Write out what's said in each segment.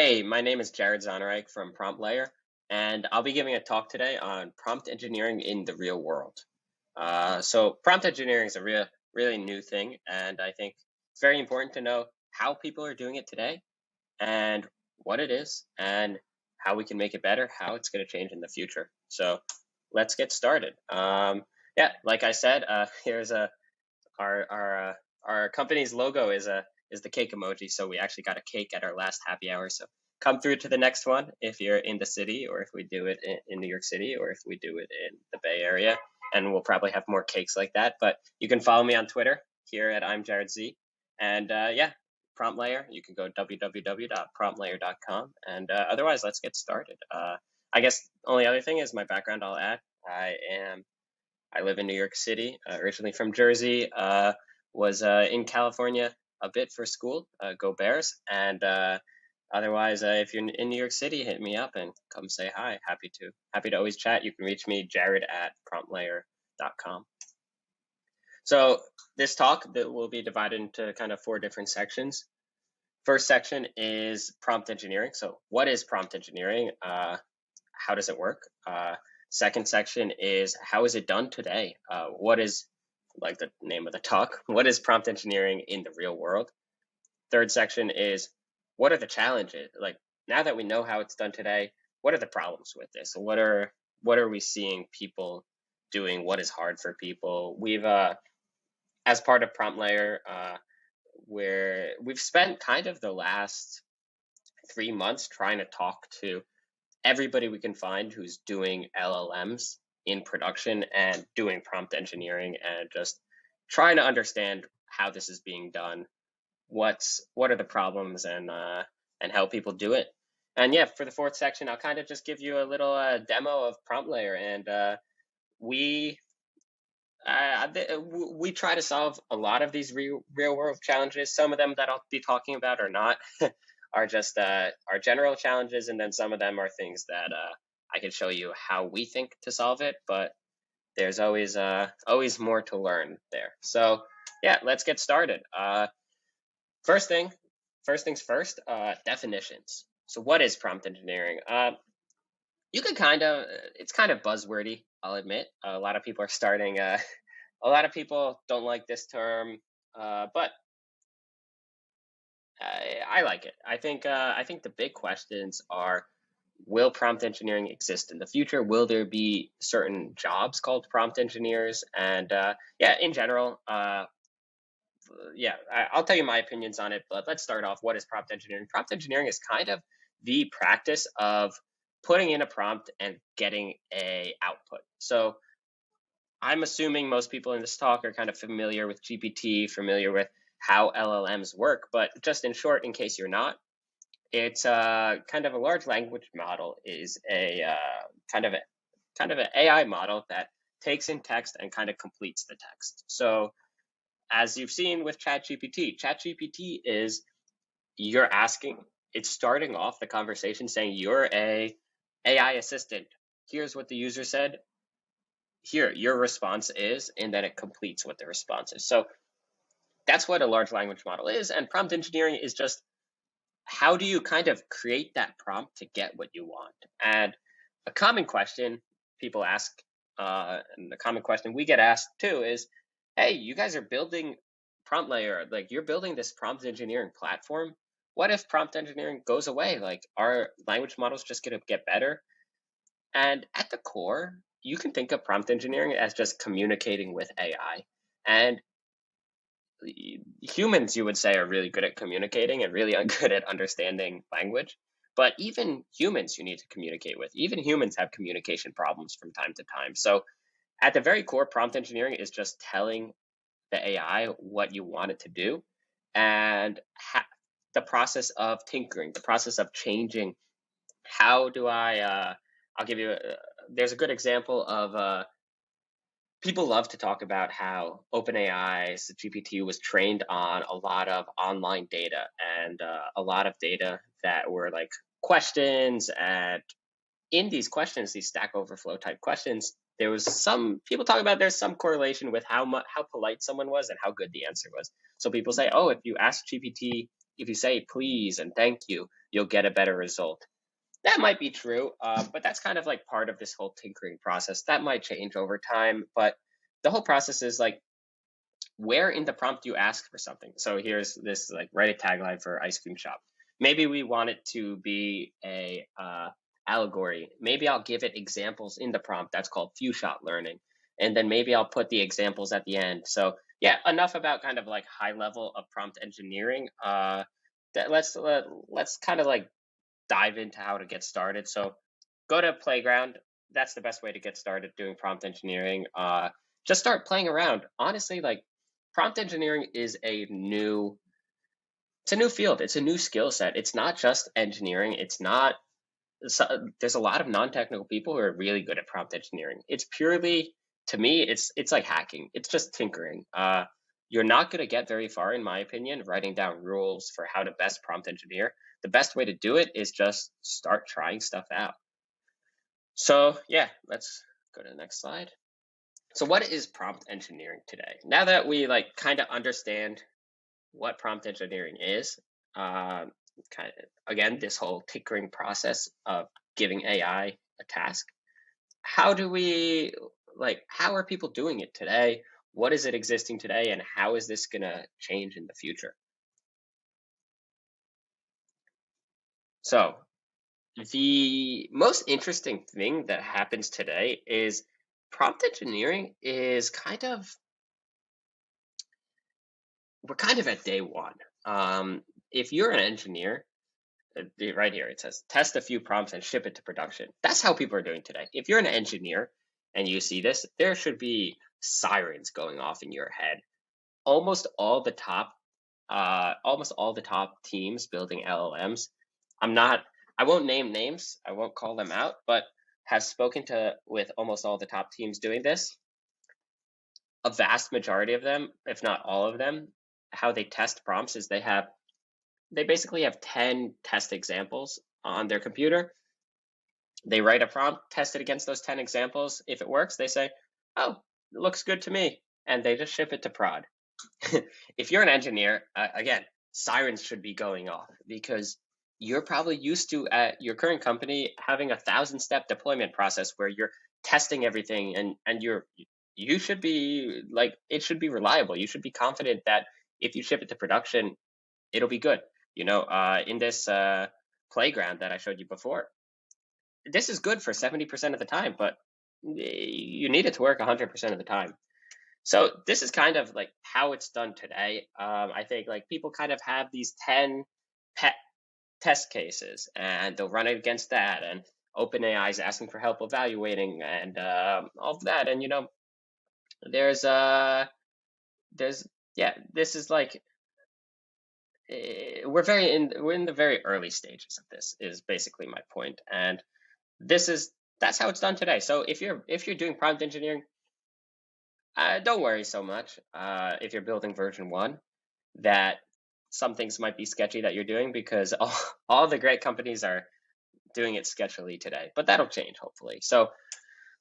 Hey, my name is Jared Zoneraich from PromptLayer, and I'll be giving a talk today on prompt engineering in the real world. So prompt engineering is a really new thing, and I think it's very important to know how people are doing it today and what it is and how we can make it better, how it's going to change in the future. So let's get started. Yeah, like I said, here's our company's logo is the cake emoji. So we actually got a cake at our last happy hour. So come through to the next one if you're in the city, or if we do it in New York City, or if we do it in the Bay Area. And we'll probably have more cakes like that. But you can follow me on Twitter here at I'm Jared Z. And yeah, PromptLayer. You can go www.promptlayer.com. And otherwise, let's get started. I guess only other thing is my background. I'll add. I live in New York City, originally from Jersey, was in California a bit for school, go Bears. And otherwise, if you're in New York City, hit me up and come say hi. Happy to always chat. You can reach me, Jared at promptlayer.com. So this talk that will be divided into kind of 4 different sections. First section is prompt engineering. So what is prompt engineering? How does it work? Second section is how is it done today? What is, like the name of the talk, what is prompt engineering in the real world? Third section is what are the challenges? Like, now that we know how it's done today, what are the problems with this? What are we seeing people doing? What is hard for people? We've as part of PromptLayer, where we've spent kind of the last 3 months trying to talk to everybody we can find who's doing LLMs in production and doing prompt engineering, and just trying to understand how this is being done, what are the problems, and how people do it. And yeah, for the 4th section, I'll kind of just give you a little demo of PromptLayer, and we try to solve a lot of these real world challenges. Some of them that I'll be talking about are not are just our general challenges, and then some of them are things that I can show you how we think to solve it, but there's always more to learn there. So yeah, let's get started. First things first, definitions. So what is prompt engineering? You can it's kind of buzzwordy, I'll admit. A lot of people are starting, a lot of people don't like this term, but I like it. I think the big questions are, will prompt engineering exist in the future? Will there be certain jobs called prompt engineers? And yeah, in general, yeah, I'll tell you my opinions on it, but let's start off. What is prompt engineering? Prompt engineering is kind of the practice of putting in a prompt and getting a output. So I'm assuming most people in this talk are kind of familiar with GPT, familiar with how LLMs work, but just in short, in case you're not, it's kind of a large language model is a kind of an AI model that takes in text and kind of completes the text. So as you've seen with ChatGPT is it's starting off the conversation saying you're a AI assistant. Here's what the user said. Here, your response is, and then it completes what the response is. So that's what a large language model is. And prompt engineering is just, how do you kind of create that prompt to get what you want? And a common question people ask, and the common question we get asked too is, hey, you guys are building PromptLayer, like you're building this prompt engineering platform. What if prompt engineering goes away? Like, are language models just going to get better? And at the core, you can think of prompt engineering as just communicating with AI. And humans, you would say, are really good at communicating and really good at understanding language. But even humans you need to communicate with. Even humans have communication problems from time to time. So at the very core, prompt engineering is just telling the AI what you want it to do, and the process of tinkering, the process of changing. How do I'll give you there's a good example of people love to talk about how OpenAI's GPT was trained on a lot of online data, and a lot of data that were like questions. And in these questions, these Stack Overflow type questions, there was some people talk about there's some correlation with how polite someone was and how good the answer was. So people say, oh, if you ask GPT, if you say please and thank you, you'll get a better result. That might be true, but that's kind of like part of this whole tinkering process. That might change over time, but the whole process is like, where in the prompt you ask for something. So here's this, like, write a tagline for ice cream shop. Maybe we want it to be a allegory. Maybe I'll give it examples in the prompt. That's called few shot learning. And then maybe I'll put the examples at the end. So yeah, enough about kind of like high level of prompt engineering. Let's kind of like dive into how to get started. So go to Playground. That's the best way to get started doing prompt engineering. Just start playing around. Honestly, like, prompt engineering is a new field. It's a new skill set. It's not just engineering. There's a lot of non-technical people who are really good at prompt engineering. It's purely, to me, it's like hacking. It's just tinkering. You're not going to get very far, in my opinion, writing down rules for how to best prompt engineer. The best way to do it is just start trying stuff out. So yeah, let's go to the next slide. So what is prompt engineering today? Now that we like kind of understand what prompt engineering is, kind of, again, this whole tinkering process of giving AI a task, how are people doing it today? What is it existing today, and how is this going to change in the future? So the most interesting thing that happens today is prompt engineering is we're kind of at day one. If you're an engineer, right here it says test a few prompts and ship it to production. That's how people are doing today. If you're an engineer and you see this, there should be sirens going off in your head. Almost all the top teams building LLMs, I won't name names, I won't call them out, but have spoken with almost all the top teams doing this. A vast majority of them, if not all of them, how they test prompts is they basically have 10 test examples on their computer. They write a prompt, test it against those 10 examples. If it works, they say, oh, it looks good to me, and they just ship it to prod. If you're an engineer, again, sirens should be going off, because you're probably used to, at your current company, having a 1,000-step deployment process where you're testing everything, and you should be like, it should be reliable. You should be confident that if you ship it to production, it'll be good. In this playground that I showed you before, this is good for 70% of the time, but you need it to work 100% of the time. So this is kind of like how it's done today. I think like people kind of have these 10 pet test cases, and they'll run it against that, and OpenAI is asking for help evaluating, and all of that. And this is like, we're in the very early stages of this, is basically my point. And that's how it's done today. So if you're doing prompt engineering, don't worry so much if you're building version 1 that some things might be sketchy that you're doing, because all the great companies are doing it sketchily today, but that'll change hopefully. So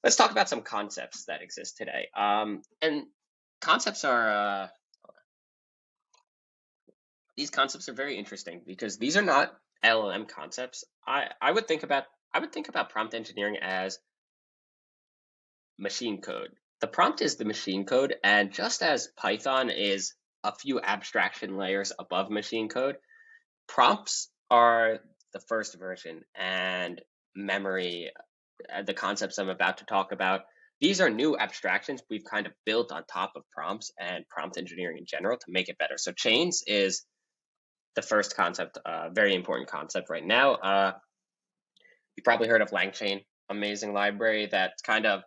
let's talk about some concepts that exist today. And concepts are these concepts are very interesting, because these are not LLM concepts. I would think about prompt engineering as machine code. The prompt is the machine code, and just as Python is a few abstraction layers above machine code, prompts are the first version, and memory, the concepts I'm about to talk about, these are new abstractions we've kind of built on top of prompts and prompt engineering in general to make it better. So chains is the first concept, very important concept right now. You probably heard of LangChain, amazing library that's kind of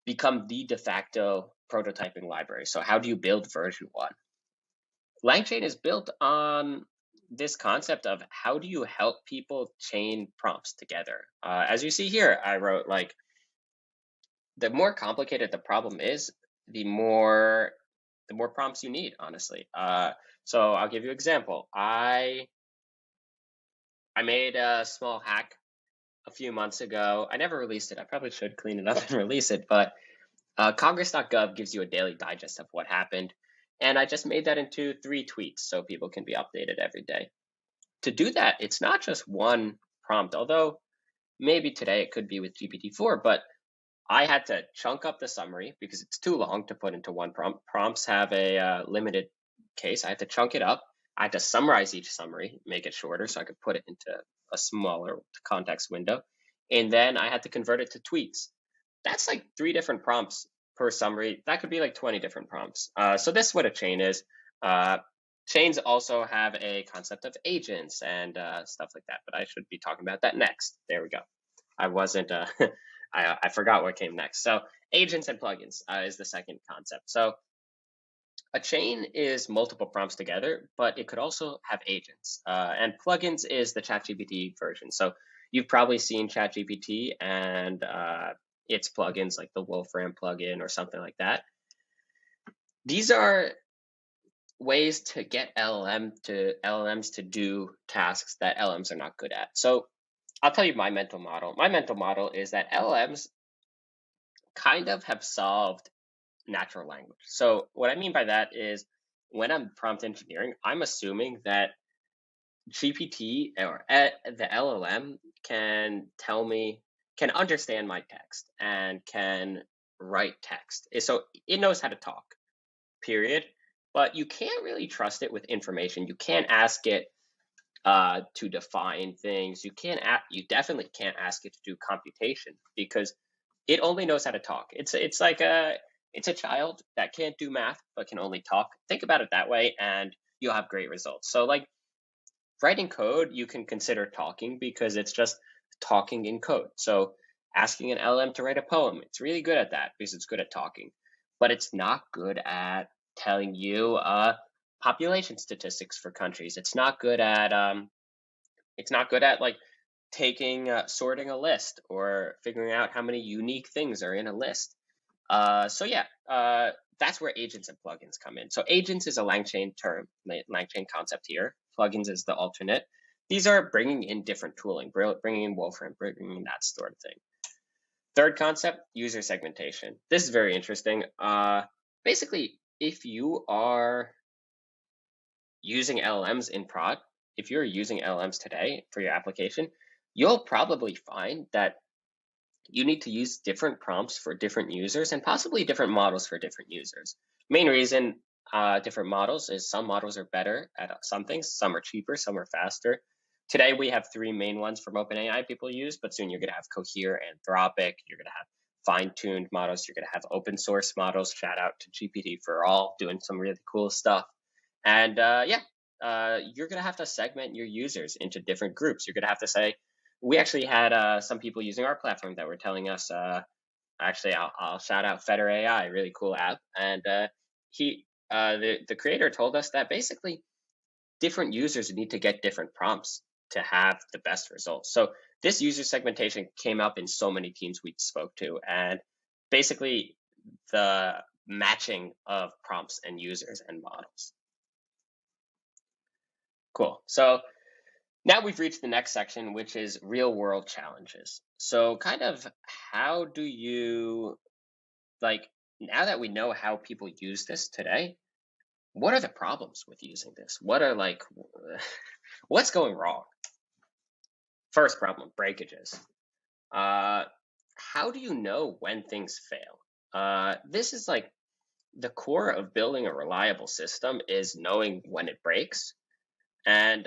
become the de facto prototyping library. So how do you build version 1? LangChain is built on this concept of how do you help people chain prompts together. As you see here, I wrote, like, the more complicated the problem is, the more prompts you need, honestly. So I'll give you an example. I made a small hack a few months ago. I never released it. I probably should clean it up and release it, but Congress.gov gives you a daily digest of what happened, and I just made that into 3 tweets so people can be updated every day. to do that, it's not just one prompt, although maybe today it could be with GPT-4, but I had to chunk up the summary because it's too long to put into one prompt. Prompts have a limited case. I had to chunk it up. I had to summarize each summary, make it shorter so I could put it into a smaller context window. And then I had to convert it to tweets. That's like 3 different prompts per summary. That could be like 20 different prompts. So this is what a chain is. Chains also have a concept of agents and stuff like that, but I should be talking about that next. There we go. I wasn't, I forgot what came next. So agents and plugins is the second concept. So a chain is multiple prompts together, but it could also have agents. And plugins is the ChatGPT version. So you've probably seen ChatGPT and its plugins like the Wolfram plugin or something like that. These are ways to get LLMs to do tasks that LLMs are not good at. So I'll tell you my mental model. My mental model is that LLMs kind of have solved natural language. So what I mean by that is when I'm prompt engineering, I'm assuming that GPT or the LLM can understand my text and can write text. So it knows how to talk, period. But you can't really trust it with information. You can't ask it to define things. You definitely can't ask it to do computation because it only knows how to talk. It's like it's a child that can't do math but can only talk. Think about it that way, and you'll have great results. So like writing code, you can consider talking because it's just talking in code. So asking an LM to write a poem, it's really good at that because it's good at talking, but it's not good at telling you population statistics for countries. It's not good at like taking sorting a list or figuring out how many unique things are in a list. So yeah, that's where agents and plugins come in. So agents is a LangChain term, LangChain concept here. Plugins is the alternate. These are bringing in different tooling, bringing in Wolfram, bringing in that sort of thing. Third concept, user segmentation. This is very interesting. Basically, if you are using LLMs in prod, if you're using LLMs today for your application, you'll probably find that you need to use different prompts for different users and possibly different models for different users. Main reason different models is some models are better at some things, some are cheaper, some are faster. Today we have 3 main ones from OpenAI people use, but soon you're going to have Cohere, Anthropic, you're going to have fine-tuned models, you're going to have open source models. Shout out to GPT for all, doing some really cool stuff. And you're going to have to segment your users into different groups. You're going to have to say, we actually had some people using our platform that were telling us, actually, I'll shout out Feder AI, really cool app. And the creator told us that basically different users need to get different prompts to have the best results. So this user segmentation came up in so many teams we spoke to, and basically the matching of prompts and users and models. Cool. So now we've reached the next section, which is real world challenges. So kind of how do you, like, now that we know how people use this today, what are the problems with using this? What are like, what's going wrong? First problem, breakages. How do you know when things fail? This is like the core of building a reliable system is knowing when it breaks. And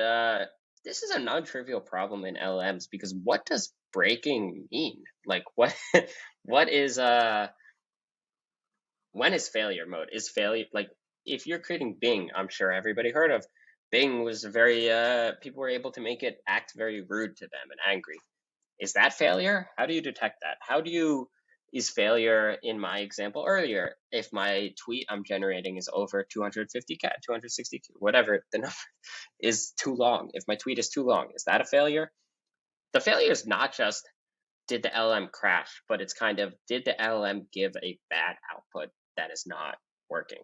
this is a non-trivial problem in LLMs because what does breaking mean? Like what is when is failure mode? Is failure, like if you're creating Bing, I'm sure everybody heard of Bing was very people were able to make it act very rude to them and angry. Is that failure? How do you detect that? Is failure in my example earlier, if my tweet I'm generating is over 250K, 260K, whatever the number is too long. If my tweet is too long, is that a failure? The failure is not just did the LLM crash, but it's kind of did the LLM give a bad output that is not working.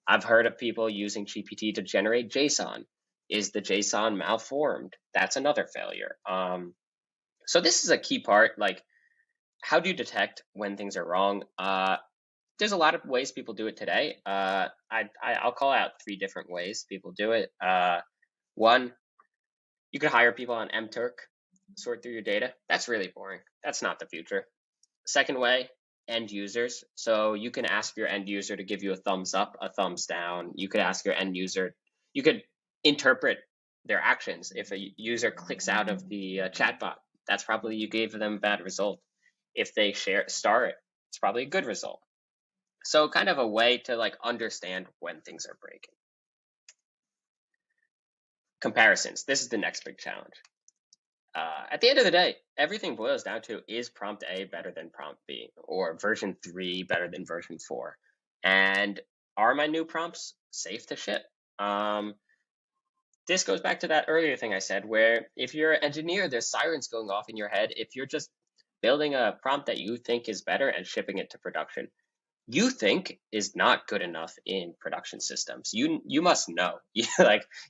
I've heard of people using GPT to generate JSON. Is the JSON malformed? That's another failure. So this is a key part, like how do you detect when things are wrong? There's a lot of ways people do it today. I'll call out 3 different ways people do it. One, You could hire people on mTurk, sort through your data. That's really boring. That's not the future. Second way, end users. So you can ask your end user to give you a thumbs up, a thumbs down. You could ask your end user, you could interpret their actions. If a user clicks out of the chatbot, that's probably you gave them a bad result. If they star it, it's probably a good result. So kind of a way to like understand when things are breaking. Comparisons. This is the next big challenge. At the end of the day, everything boils down to, is prompt A better than prompt B, or version 3 better than version 4? And are my new prompts safe to ship? This goes back to that earlier thing I said, where if you're an engineer, there's sirens going off in your head. If you're just building a prompt that you think is better and shipping it to production, you think is not good enough in production systems. You must know.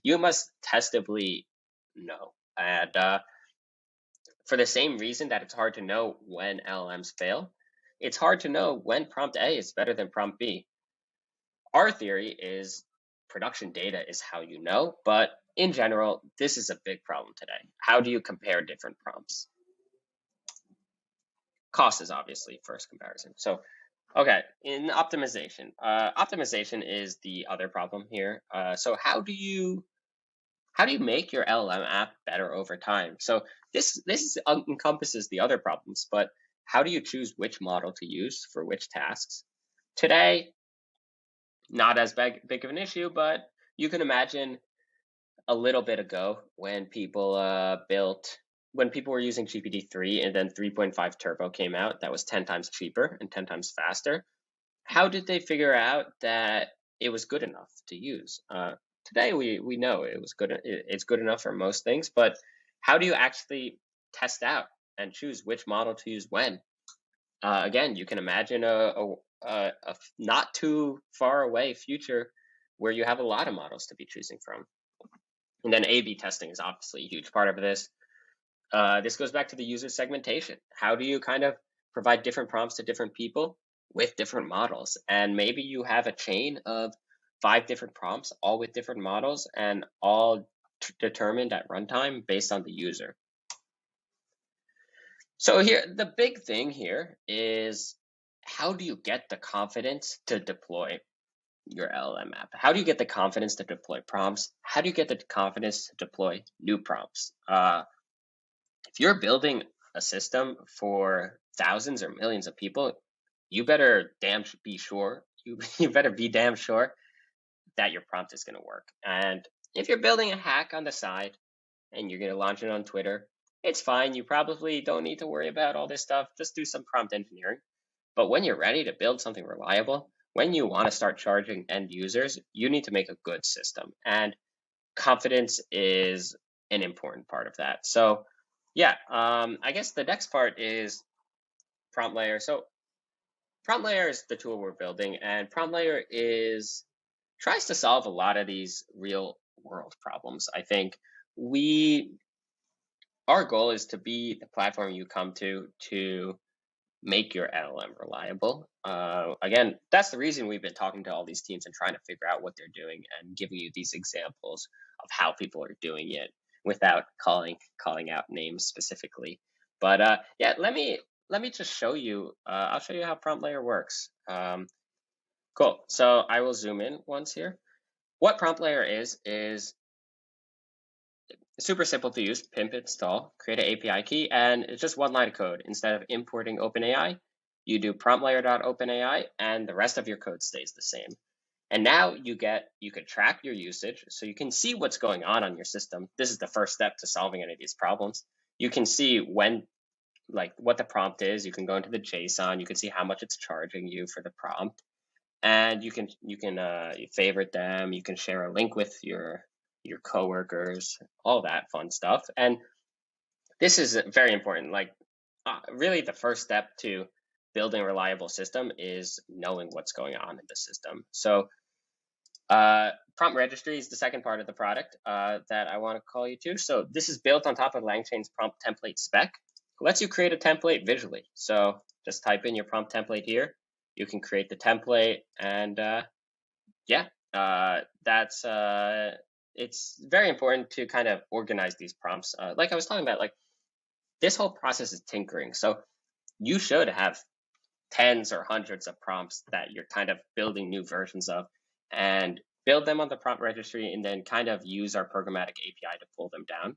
You must testably know. And for the same reason that it's hard to know when LLMs fail, it's hard to know when prompt A is better than prompt B. Our theory is production data is how you know, but in general, this is a big problem today. How do you compare different prompts? Cost is obviously first comparison. So, okay, in optimization, optimization is the other problem here. So how do you make your LLM app better over time? So this encompasses the other problems, but how do you choose which model to use for which tasks? Today, not as big of an issue, but you can imagine a little bit ago when people were using GPT-3 and then 3.5 Turbo came out, that was 10 times cheaper and 10 times faster. How did they figure out that it was good enough to use? Today we know it was good. It's good enough for most things, but how do you actually test out and choose which model to use when? Again, you can imagine a not too far away future where you have a lot of models to be choosing from. And then A/B testing is obviously a huge part of this. This goes back to the user segmentation. How do you kind of provide different prompts to different people with different models? And maybe you have a chain of 5 different prompts, all with different models and all determined at runtime based on the user. So here, the big thing here is, how do you get the confidence to deploy your LLM app? How do you get the confidence to deploy prompts? How do you get the confidence to deploy new prompts? If you're building a system for thousands or millions of people, you better be sure that your prompt is going to work. And if you're building a hack on the side and you're going to launch it on Twitter, it's fine. You probably don't need to worry about all this stuff. Just do some prompt engineering. But when you're ready to build something reliable, when you want to start charging end users, you need to make a good system. And confidence is an important part of that. So yeah, I guess the next part is PromptLayer. So PromptLayer is the tool we're building, and PromptLayer tries to solve a lot of these real world problems. I think our goal is to be the platform you come to make your LLM reliable. Again, that's the reason we've been talking to all these teams and trying to figure out what they're doing and giving you these examples of how people are doing it without calling out names specifically. But yeah, let me just show you. I'll show you how PromptLayer works. Cool. So I will zoom in once here. What PromptLayer is super simple to use. Pimp install, create an API key, and it's just one line of code. Instead of importing OpenAI, you do promptlayer.openai, and the rest of your code stays the same. And now you can track your usage, so you can see what's going on your system. This is the first step to solving any of these problems. You can see what the prompt is. You can go into the JSON. You can see how much it's charging you for the prompt, and you can favorite them. You can share a link with your coworkers, all that fun stuff. And this is very important. Really, the first step to building a reliable system is knowing what's going on in the system. So prompt registry is the second part of the product that I want to call you to. So this is built on top of LangChain's prompt template spec. It lets you create a template visually. So just type in your prompt template here. You can create the template, and yeah, that's it's very important to kind of organize these prompts. Like I was talking about, like this whole process is tinkering. So you should have tens or hundreds of prompts that you're kind of building new versions of, and build them on the prompt registry, and then kind of use our programmatic API to pull them down.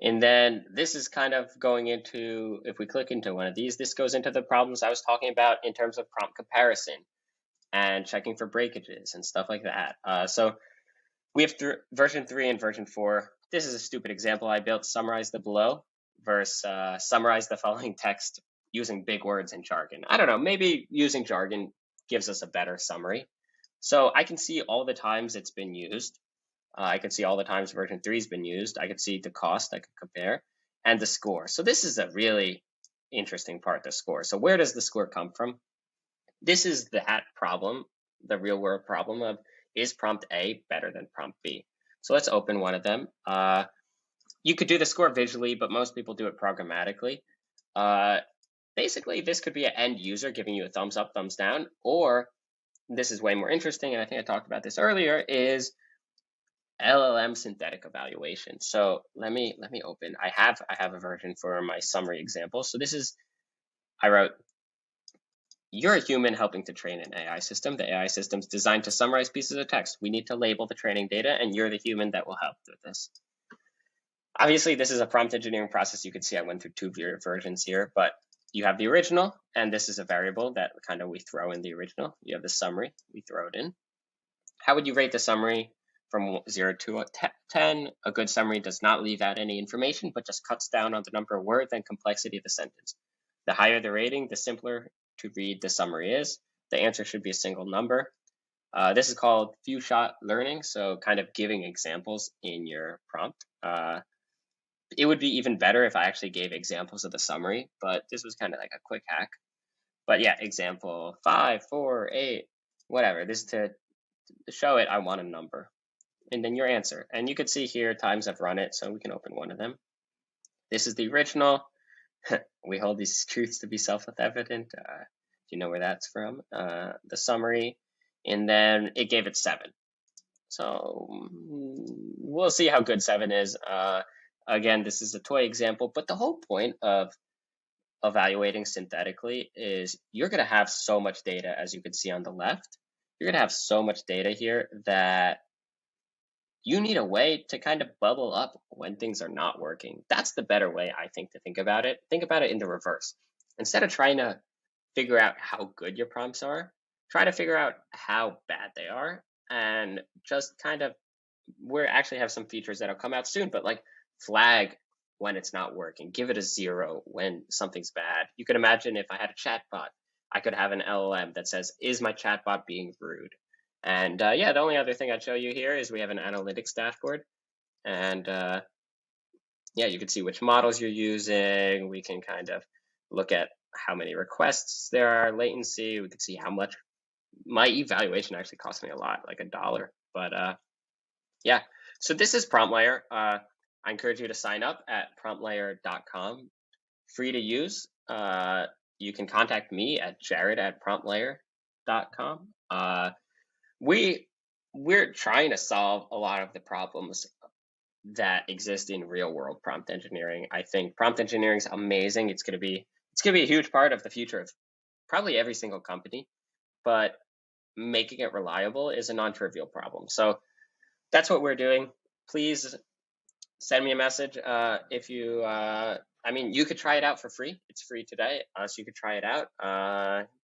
And then this is kind of going into, if we click into one of these, this goes into the problems I was talking about in terms of prompt comparison and checking for breakages and stuff like that. So we have version 3 and version 4. This is a stupid example I built: summarize the below versus summarize the following text using big words and jargon. I don't know, maybe using jargon gives us a better summary. So I can see all the times it's been used. I can see all the times version 3 has been used. I can see the cost, I can compare, and the score. So this is a really interesting part, the score. So where does the score come from? This is that problem, the real world problem of, is prompt A better than prompt B? So let's open one of them. You could do the score visually, but most people do it programmatically. Basically, this could be an end user giving you a thumbs up, thumbs down, or this is way more interesting, and I think I talked about this earlier, is LLM synthetic evaluation. So let me open. I have a version for my summary example. So this is, I wrote, you're a human helping to train an AI system. The AI system's designed to summarize pieces of text. We need to label the training data, and you're the human that will help with this. Obviously, this is a prompt engineering process. You can see I went through 2 versions here, but you have the original, and this is a variable that kind of we throw in the original. You have the summary, we throw it in. How would you rate the summary from 0 to 10? A good summary does not leave out any information, but just cuts down on the number of words and complexity of the sentence. The higher the rating, the simpler to read the summary is. The answer should be a single number. This is called few-shot learning, so kind of giving examples in your prompt. It would be even better if I actually gave examples of the summary, but this was kind of like a quick hack. But yeah, example 5, 4, 8, whatever. This is to show it, I want a number, and then your answer. And you can see here times I've run it, so we can open one of them. This is the original. We hold these truths to be self-evident. Do you know where that's from? The summary, and then it gave it 7. So we'll see how good 7 is. Again, this is a toy example, but the whole point of evaluating synthetically is you're going to have so much data, as you can see on the left. You're going to have so much data here that you need a way to kind of bubble up when things are not working. That's the better way, I think, to think about it. Think about it in the reverse. Instead of trying to figure out how good your prompts are, try to figure out how bad they are, and just kind of, we actually have some features that'll come out soon, but like flag when it's not working, give it a 0 when something's bad. You could imagine if I had a chatbot, I could have an LLM that says, is my chatbot being rude? And yeah, the only other thing I'd show you here is we have an analytics dashboard. And yeah, you can see which models you're using. We can kind of look at how many requests there are, latency. We can see how much. My evaluation actually cost me a lot, like $1. But yeah, so this is PromptLayer. I encourage you to sign up at PromptLayer.com. Free to use. You can contact me at jared@PromptLayer.com. We're trying to solve a lot of the problems that exist in real world prompt engineering. I think prompt engineering is amazing. It's gonna be a huge part of the future of probably every single company, but making it reliable is a non-trivial problem. So that's what we're doing. Please send me a message if you. I mean, you could try it out for free. It's free today, so you could try it out.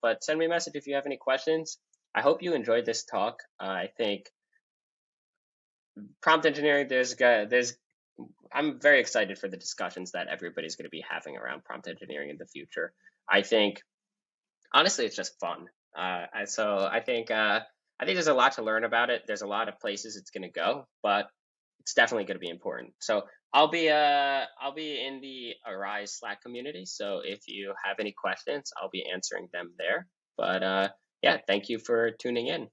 But send me a message if you have any questions. I hope you enjoyed this talk. I think prompt engineering, I'm very excited for the discussions that everybody's going to be having around prompt engineering in the future. I think, honestly, it's just fun. So I think there's a lot to learn about it. There's a lot of places it's going to go, but it's definitely going to be important. So I'll be in the Arize Slack community. So if you have any questions, I'll be answering them there. But yeah, thank you for tuning in.